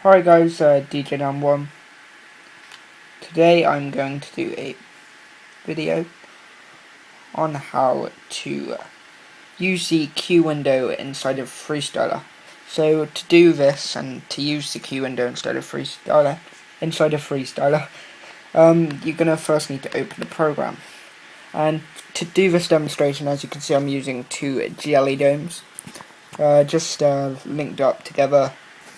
Hi guys, DJ Down 1. Today I'm going to do a video on how to use the Q window inside of Freestyler. So to do this and to use the Q window inside of Freestyler, you're going to first need to open the program. And to do this demonstration, as you can see, I'm using two jelly domes, just linked up together,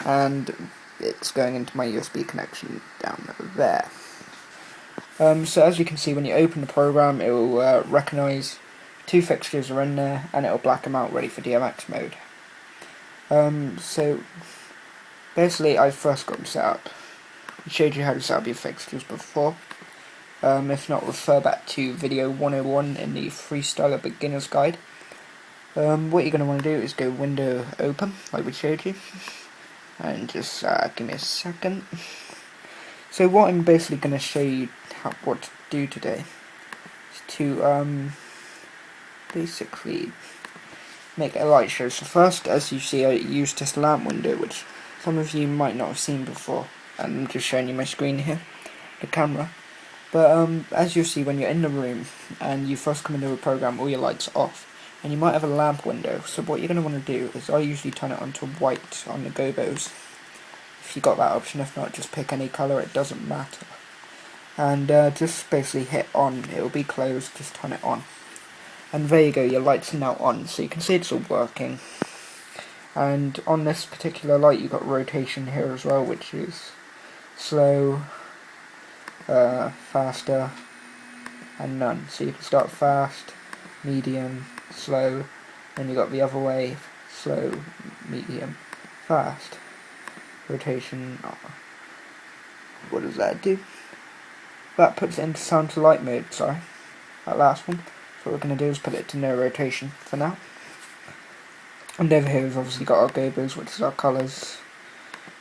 and it's going into my USB connection down there. So as you can see, when you open the program, it will recognise two fixtures are in there, and it will black them out ready for DMX mode. So basically, I first got them set up. I showed you how to set up your fixtures before. If not, refer back to video 101 in the Freestyler Beginner's Guide. What you're going to want to do is go window open, like we showed you, and just give me a second. So what I'm basically going to show you what to do today is to basically make a light show. So first, as you see, I used this lamp window, which some of you might not have seen before, and I'm just showing you my screen here, the camera. But as you'll see, when you're in the room and you first come into the program, all your lights are off, and you might have a lamp window. So what you're going to want to do is, I usually turn it on to white on the gobos, if you got that option. If not, just pick any colour, it doesn't matter. And just basically hit on, it will be closed, just turn it on. And there you go, your lights are now on, so you can see it's all working. And on this particular light, you've got rotation here as well, which is slow, faster, and none. So you can start fast, medium, slow, then you got the other way, slow, medium, fast. Rotation, what does that do? That puts it into sound to light mode, sorry, that last one. So what we're going to do is put it to no rotation for now. And over here we've obviously got our gobos, which is our colours,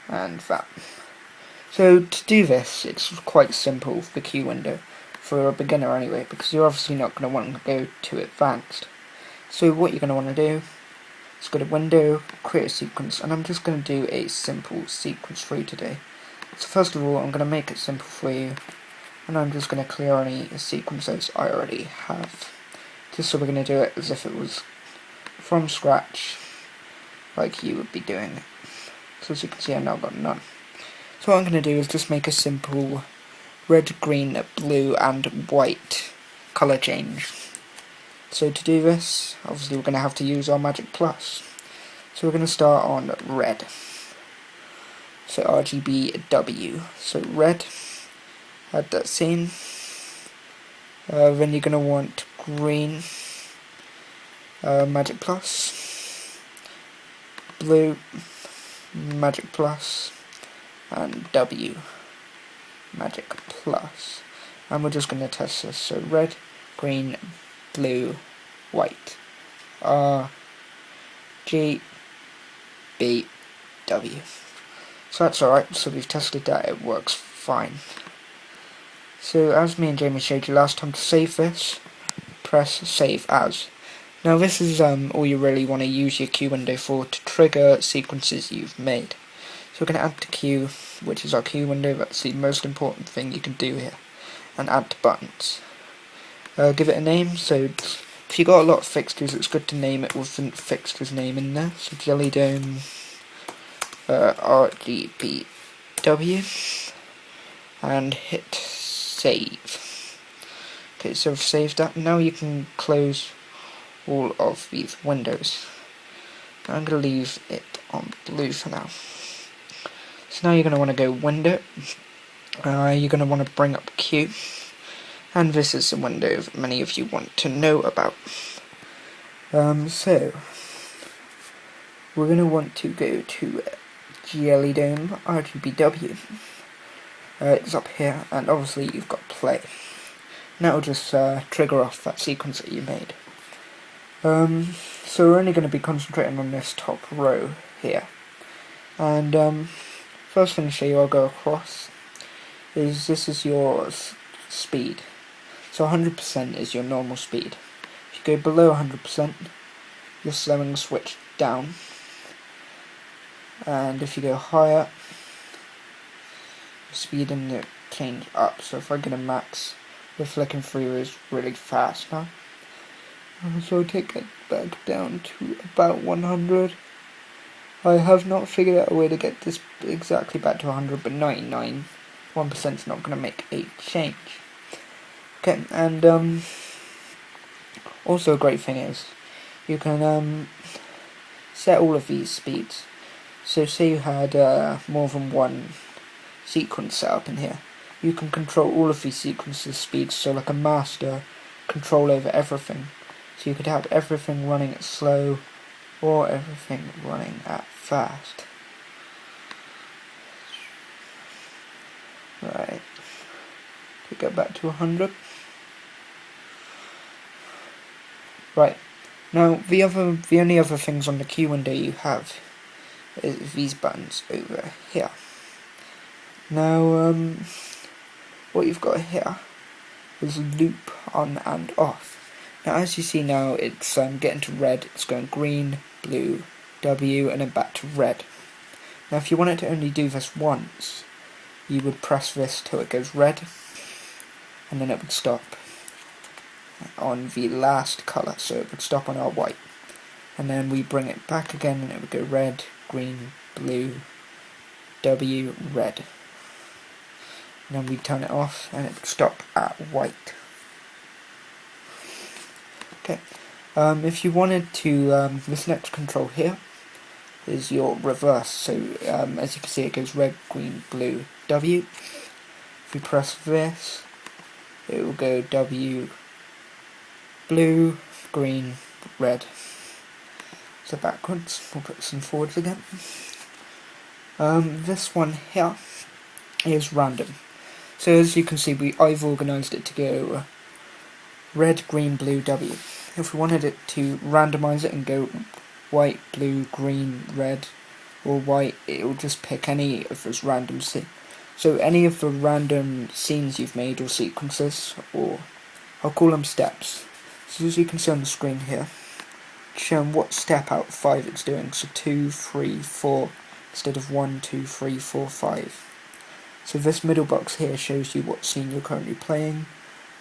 and that. So to do this, it's quite simple for the Q window, for a beginner anyway, because you're obviously not going to want to go too advanced. So what you're going to want to do is go to window, create a sequence, and I'm just going to do a simple sequence for you today. So first of all, I'm going to make it simple for you, and I'm just going to clear any sequences I already have, just so we're going to do it as if it was from scratch, like you would be doing it. So as you can see, I've now got none. So what I'm going to do is just make a simple red, green, blue and white colour change. So to do this, obviously we're going to have to use our Magic Plus. So we're going to start on red. So RGBW. So red, add that scene. Then you're going to want green, Magic Plus, blue, Magic Plus, and W, Magic Plus. And we're just going to test this. So red, green, blue, white. R, G, B, W. So that's alright, so we've tested that, it works fine. So as me and Jamie showed you last time, to save this, press save as. Now this is all you really want to use your Q window for, to trigger sequences you've made. So we're going to add to Q, which is our Q window, that's the most important thing you can do here. And add to buttons. Give it a name, so if you got a lot of fixtures, it's good to name it with the fixture's name in there. So Jelly Dome, RGBW, and hit save. Okay, so I've saved that. Now you can close all of these windows. I'm going to leave it on blue for now. So now you're going to want to go window. You're going to want to bring up Q. And this is the window that many of you want to know about. So we're going to want to go to Jelly Dome RGBW. It's up here, and obviously you've got play. And that will just trigger off that sequence that you made. So we're only going to be concentrating on this top row here. And first thing to show you, I'll go across, is this is your speed. So 100% is your normal speed. If you go below 100%, you're slowing the switch down. And if you go higher, speed and the change up. So if I get a max, the flicking through is really fast now. So I'll take it back down to about 100. I have not figured out a way to get this exactly back to 100, but 99, 1% is not going to make a change. Okay, and also a great thing is, you can set all of these speeds. So say you had more than one sequence set up in here. You can control all of these sequences' speeds, so like a master control over everything. So you could have everything running at slow, or everything running at fast. Right, to go back to 100. Right, now the only other things on the key window you have is these buttons over here. Now, what you've got here is loop on and off. Now, as you see now, it's getting to red. It's going green, blue, W, and then back to red. Now, if you wanted to only do this once, you would press this till it goes red, and then it would stop on the last colour, so it would stop on our white. And then we bring it back again, and it would go red, green, blue, W, red. And then we turn it off, and it would stop at white. Okay, if you wanted to, this next control here is your reverse, so as you can see it goes red, green, blue, W. If we press this, it will go W, blue, green, red. So backwards, we'll put some forwards again. This one here is random. So as you can see, I've organised it to go red, green, blue, W. If we wanted it to randomise it and go white, blue, green, red, or white, it will just pick any of those random scenes. So any of the random scenes you've made or sequences, or I'll call them steps. So as you can see on the screen here, it's showing what step out of 5 it's doing. So 2, 3, 4, instead of 1, 2, 3, 4, 5. So this middle box here shows you what scene you're currently playing,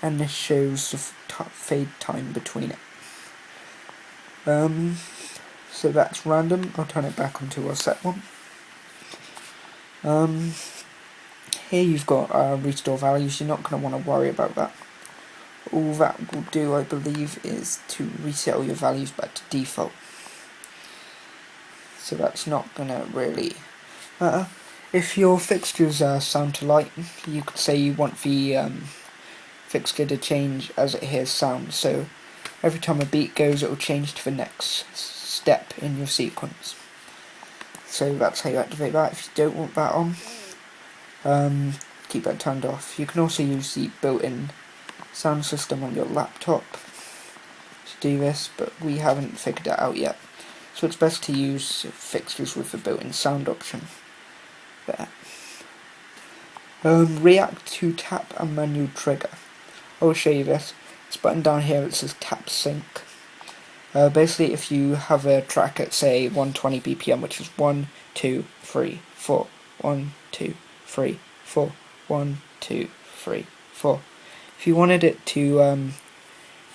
and this shows the fade time between it. So that's random. I'll turn it back onto our set one. Here you've got restore values. You're not going to want to worry about that. All that will do, I believe, is to reset all your values back to default. So that's not going to really matter. If your fixtures sound to light, you could say you want the fixture to change as it hears sound. So every time a beat goes, it will change to the next step in your sequence. So that's how you activate that. If you don't want that on, keep that turned off. You can also use the built-in sound system on your laptop to do this, but we haven't figured that out yet. So it's best to use fixtures with the built-in sound option. There. React to tap and manual trigger. I'll show you this. This button down here, it says tap sync. Basically, if you have a track at say 120 BPM, which is 1, 2, 3, 4, 1, 2, 3, 4, 1, 2, 3, 4. If you wanted it to,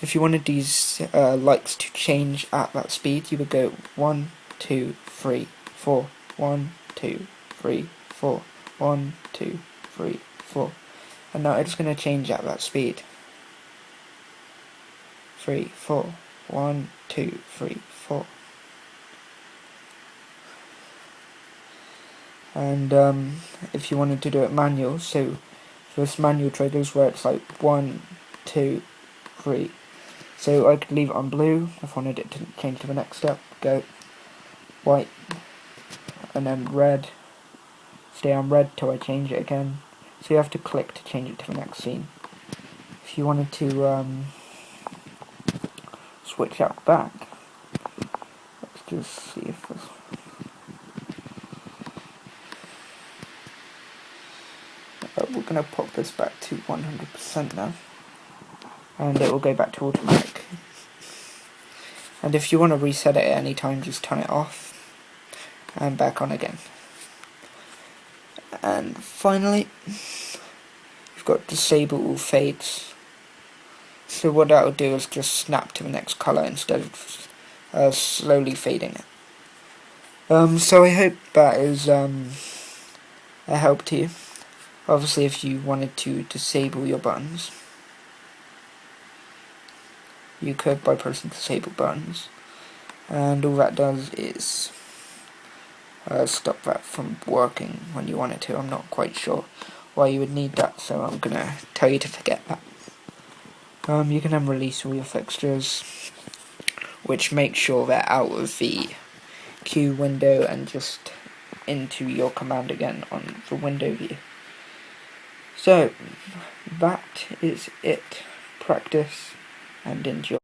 if you wanted these lights to change at that speed, you would go 1, 2, 3, 4, 1, 2, 3, 4, 1, 2, 3, 4. And now it's going to change at that speed. 3, 4, 1, 2, 3, 4. And if you wanted to do it manual, so this manual triggers where it's like 1, 2, 3. So I could leave it on blue if I wanted it to change to the next step. Go white, and then red. Stay on red till I change it again. So you have to click to change it to the next scene. If you wanted to switch out back, let's just see if this. We're going to pop this back to 100% now, and it will go back to automatic. And if you want to reset it at any time, just turn it off and back on again. And finally, you've got disable all fades. So what that will do is just snap to the next colour instead of slowly fading it. So I hope that is a help to you. Obviously, if you wanted to disable your buttons, you could by pressing disable buttons, and all that does is stop that from working when you want it to. I'm not quite sure why you would need that, so I'm gonna tell you to forget that. You can then release all your fixtures, which make sure they're out of the queue window and just into your command again on the window view. So that is it. Practice and enjoy.